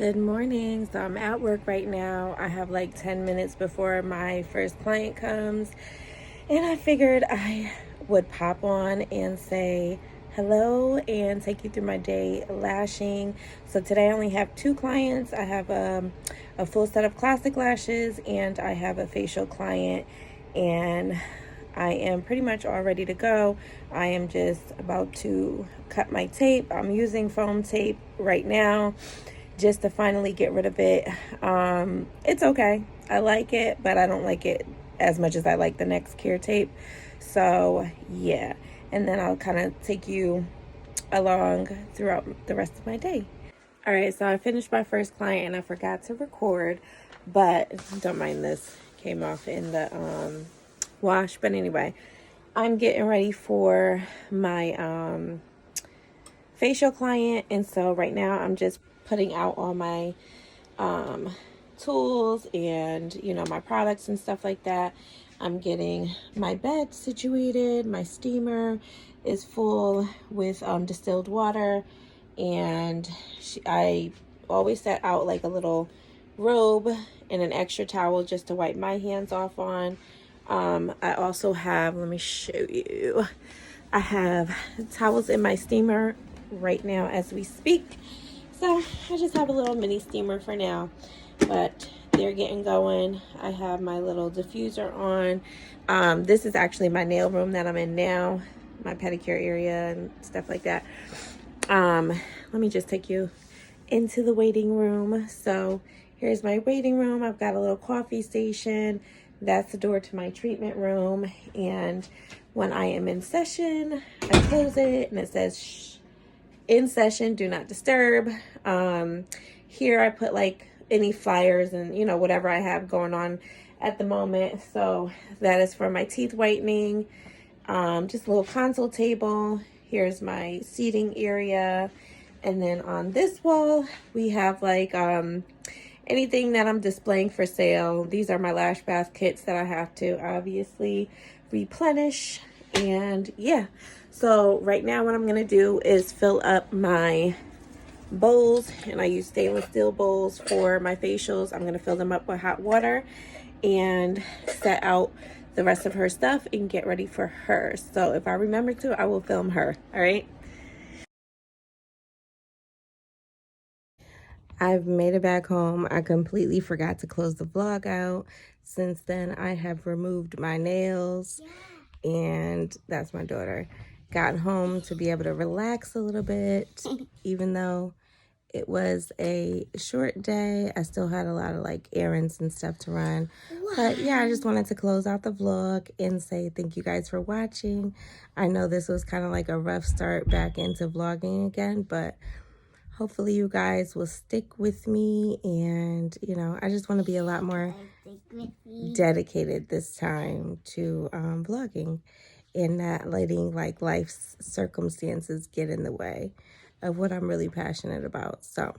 Good morning. So I'm at work right now. I have like 10 minutes before my first client comes, and I figured I would pop on and say hello and take you through my day lashing. So today I only have two clients. I have a full set of classic lashes and I have a facial client, and I am pretty much all ready to go. I am just about to cut my tape. I'm using foam tape right now just to finally get rid of it. It's okay. I like it, but I don't like it as much as I like the Next Care tape. So yeah, and then I'll kind of take you along throughout the rest of my day. All right, so I finished my first client and I forgot to record, but don't mind this. Came off in the wash. But anyway, I'm getting ready for my facial client, and so right now I'm just putting out all my tools and my products and stuff like that. I'm getting my bed situated. My steamer is full with distilled water, and I always set out like a little robe and an extra towel just to wipe my hands off on. I also have, let me show you, I have towels in my steamer right now as we speak. So I just have a little mini steamer for now, but they're getting going. I have my little diffuser on. This is actually my nail room that I'm in now, my pedicure area and stuff like that. Let me just take you into the waiting room. So here's my waiting room. I've got a little coffee station. That's the door to my treatment room. And when I am in session, I close it and it says, shh, in session, do not disturb. Here I put like any flyers and whatever I have going on at the moment. So that is for my teeth whitening. Just a little console table. Here's my seating area. And then on this wall, we have like anything that I'm displaying for sale. These are my lash bath kits that I have to obviously replenish. And yeah, so right now what I'm going to do is fill up my bowls, and I use stainless steel bowls for my facials. I'm going to fill them up with hot water and set out the rest of her stuff and get ready for her. So if I remember to, I will film her. All right. I've made it back home. I completely forgot to close the vlog out. Since then, I have removed my nails, and that's my daughter. Got home to be able to relax a little bit, even though it was a short day. I still had a lot of like errands and stuff to run. But yeah, I just wanted to close out the vlog and say thank you guys for watching. I know this was kind of like a rough start back into vlogging again, but hopefully you guys will stick with me, and I just want to be a lot more dedicated this time to vlogging and not letting like life's circumstances get in the way of what I'm really passionate about. So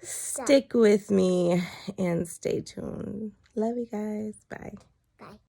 stick with me and stay tuned. Love you guys. Bye.